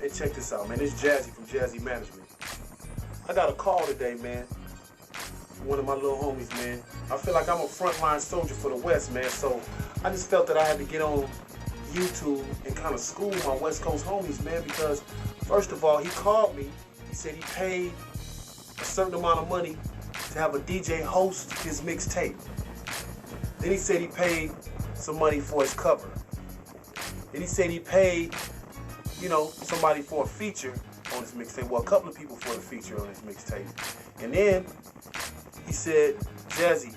Hey, check this out, man. It's Jazzy from Jazzy Management. I got a call today, man. One of my little homies, man. I feel like I'm a frontline soldier for the West, man. So I just felt that I had to get on YouTube and kind of school my West Coast homies, man. Because first of all, he called me. He said he paid a certain amount of money to have a DJ host his mixtape. Then he said he paid some money for his cover. Then he said he paid, you know, somebody for a feature on his mixtape. Well, a couple of people for a feature on his mixtape. And then he said, Jazzy,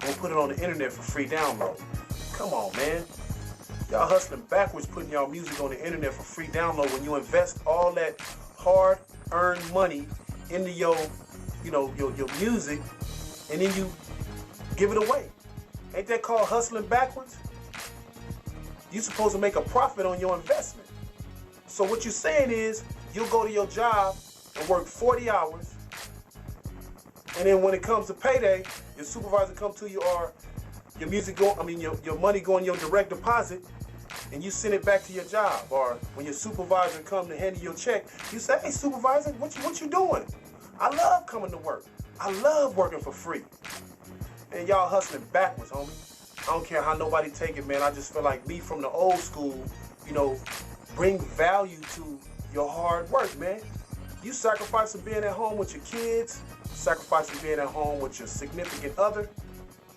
I'm gonna put it on the internet for free download. Come on, man. Y'all hustling backwards putting y'all music on the internet for free download when you invest all that hard-earned money into your music, and then you give it away. Ain't that called hustling backwards? You're supposed to make a profit on your investment. So what you're saying is, you'll go to your job and work 40 hours, and then when it comes to payday, your supervisor come to you, or your your money go in your direct deposit, and you send it back to your job. Or when your supervisor come to hand you your check, you say, hey supervisor, what you doing? I love coming to work. I love working for free. And y'all hustling backwards, homie. I don't care how nobody take it, man. I just feel like me from the old school, bring value to your hard work, man. You sacrificing being at home with your kids, sacrificing being at home with your significant other,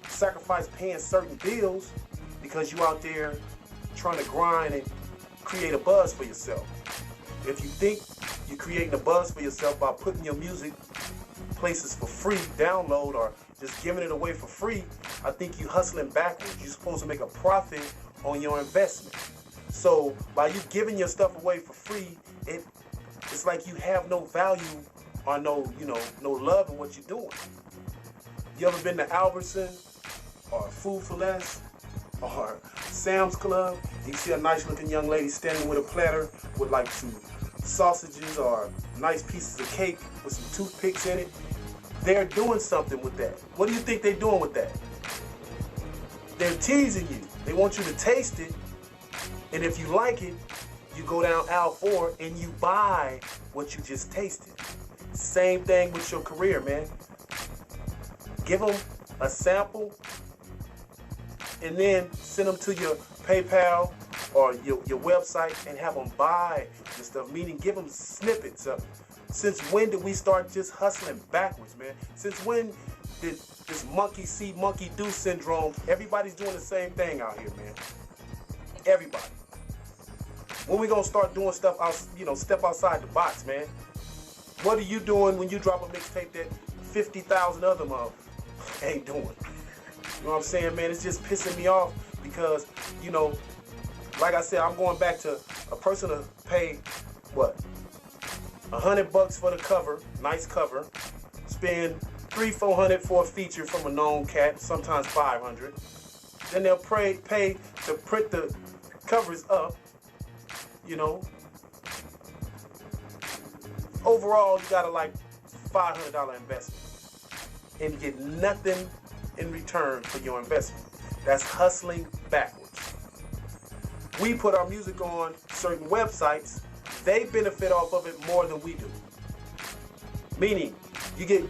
sacrifice paying certain bills because you out there trying to grind and create a buzz for yourself. If you think you're creating a buzz for yourself by putting your music places for free, download, or just giving it away for free, I think you hustling backwards. You're supposed to make a profit on your investment. So by you giving your stuff away for free, it's like you have no value or no love in what you're doing. You ever been to Albertson or Food for Less or Sam's Club? You see a nice looking young lady standing with a platter with like some sausages or nice pieces of cake with some toothpicks in it. They're doing something with that. What do you think they're doing with that? They're teasing you. They want you to taste it, and if you like it, you go down aisle 4 and you buy what you just tasted. Same thing with your career, man. Give them a sample and then send them to your PayPal or your website and have them buy the stuff, meaning give them snippets of it. Since when did we start just hustling backwards, man? Since when did this monkey see, monkey do syndrome? Everybody's doing the same thing out here, man. Everybody. When we gonna start doing stuff out, step outside the box, man? What are you doing when you drop a mixtape that 50,000 other motherfuckers ain't doing? You know what I'm saying, man? It's just pissing me off because, like I said, I'm going back to a person to pay, what? $100 for the cover, nice cover. Spend $300-400 for a feature from a known cat, sometimes $500. Then they'll pay to print the covers up. Overall, you got a like $500 investment and get nothing in return for your investment. That's hustling backwards. We put our music on certain websites. They benefit off of it more than we do. Meaning, you get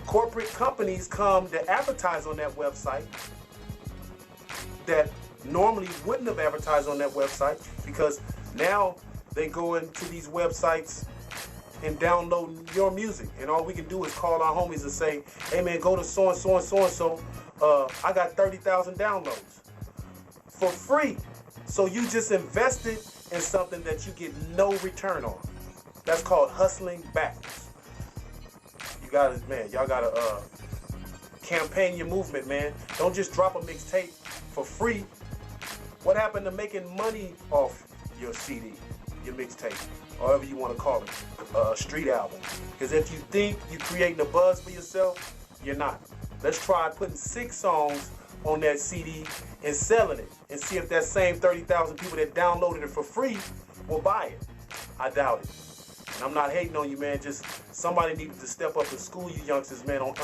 corporate companies come to advertise on that website that normally wouldn't have advertised on that website, because now they go into these websites and download your music, and all we can do is call our homies and say, hey man, go to so and so and so and so, I got 30,000 downloads for free. So you just invested in something that you get no return on. That's called hustling backwards. Y'all gotta campaign your movement, man. Don't just drop a mixtape for free. What happened to making money off your CD, your mixtape, however you want to call it, street album? Because if you think you're creating a buzz for yourself, you're not. Let's try putting 6 songs on that CD and selling it, and see if that same 30,000 people that downloaded it for free will buy it. I doubt it. And I'm not hating on you, man. Just somebody needed to step up and school you youngsters, man, on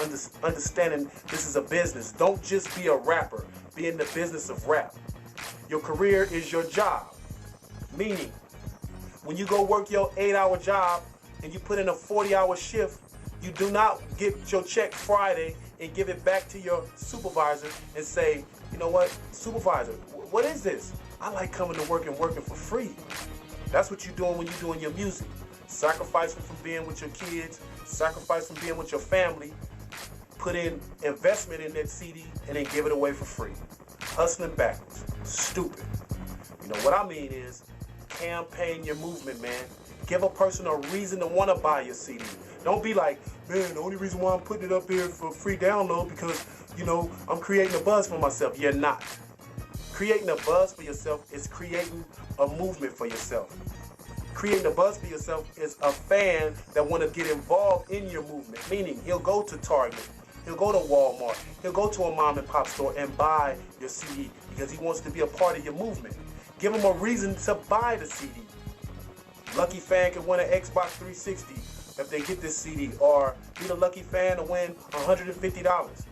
understanding this is a business. Don't just be a rapper. Be in the business of rap. Your career is your job. Meaning, When you go work your 8-hour job and you put in a 40-hour shift, you do not get your check Friday and give it back to your supervisor and say, you know what, supervisor, what is this? I like coming to work and working for free. That's what you're doing when you're doing your music. Sacrificing from being with your kids, sacrifice from being with your family, put in investment in that CD and then give it away for free. Hustling backwards. Stupid. You know what I mean is campaign your movement, man. Give a person a reason to want to buy your CD. Don't be like, man, the only reason why I'm putting it up here for free download because, you know, I'm creating a buzz for myself. You're not. Creating a buzz for yourself is creating a movement for yourself. Creating a buzz for yourself is a fan that want to get involved in your movement, meaning he'll go to Target, he'll go to Walmart, he'll go to a mom and pop store and buy your CD because he wants to be a part of your movement. Give him a reason to buy the CD. Lucky fan can win an Xbox 360 if they get this CD, or be the lucky fan to win $150.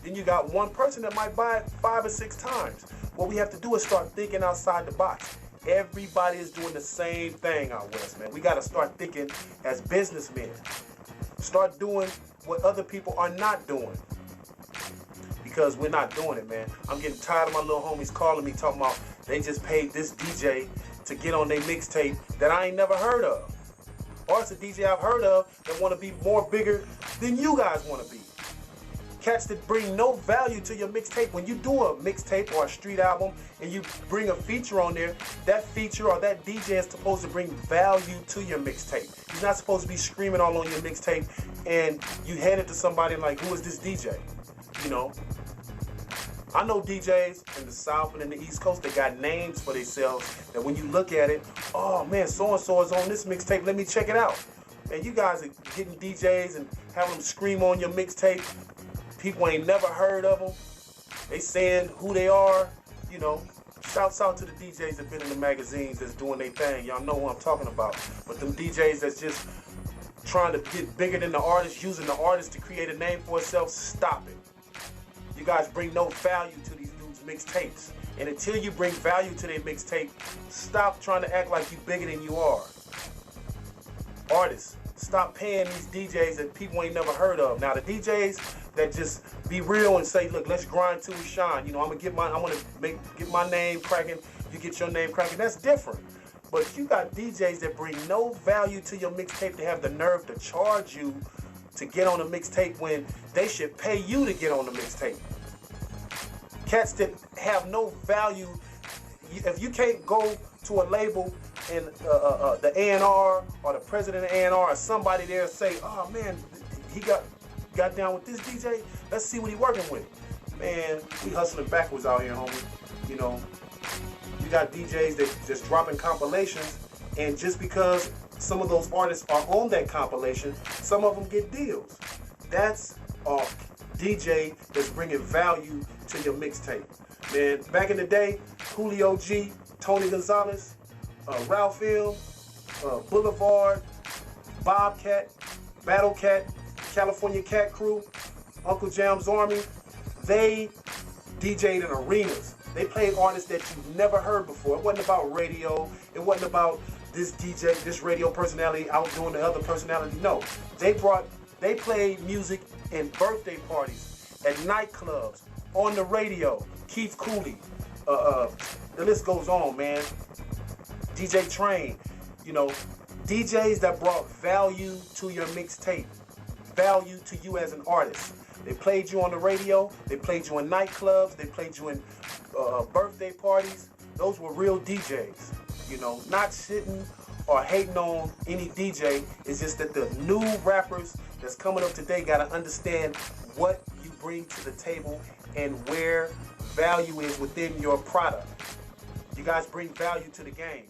Then you got one person that might buy it 5 or 6 times. What we have to do is start thinking outside the box. Everybody is doing the same thing out west, man. We got to start thinking as businessmen. Start doing what other people are not doing. Because we're not doing it, man. I'm getting tired of my little homies calling me talking about they just paid this DJ to get on their mixtape that I ain't never heard of. Or it's a DJ I've heard of that want to be more bigger than you guys want to be. Cats that bring no value to your mixtape. When you do a mixtape or a street album and you bring a feature on there, that feature or that DJ is supposed to bring value to your mixtape. He's not supposed to be screaming all on your mixtape and you hand it to somebody like, who is this DJ? You know, I know DJs in the South and in the East Coast that got names for themselves that when you look at it, oh man, so-and-so is on this mixtape, let me check it out. And you guys are getting DJs and having them scream on your mixtape. People ain't never heard of them. They saying who they are, you know. Shouts out to the DJs that been in the magazines that's doing their thing. Y'all know what I'm talking about. But them DJs that's just trying to get bigger than the artist, using the artist to create a name for itself, stop it. You guys bring no value to these dudes' mixtapes. And until you bring value to their mixtape, stop trying to act like you bigger than you are. Artists, stop paying these DJs that people ain't never heard of. Now the DJs that just be real and say, look, let's grind till we shine. You know, I'm gonna get my name cracking, you get your name cracking. That's different. But you got DJs that bring no value to your mixtape to have the nerve to charge you to get on a mixtape when they should pay you to get on the mixtape. Cats that have no value. If you can't go to a label and the A&R or the president of A&R or somebody there say, oh man, he got down with this DJ, let's see what he working with. Man, we hustling backwards out here, homie. You know, you got DJs that just dropping compilations, and just because some of those artists are on that compilation, some of them get deals. That's a DJ that's bringing value to your mixtape. Man, back in the day, Julio G, Tony Gonzalez, Ralph Hill, Boulevard, Bobcat, Battle Cat, California Cat Crew, Uncle Jam's Army, they DJ'd in arenas. They played artists that you've never heard before. It wasn't about radio. It wasn't about this DJ, this radio personality outdoing the other personality. No, they played music in birthday parties, at nightclubs, on the radio. Keith Cooley, the list goes on, man. DJ Train, you know, DJs that brought value to your mixtape. Value to you as an artist. They played you on the radio, they played you in nightclubs, they played you in birthday parties. Those were real DJs, you know, not sitting or hating on any DJ. It's just that the new rappers that's coming up today got to understand what you bring to the table and where value is within your product. You guys bring value to the game.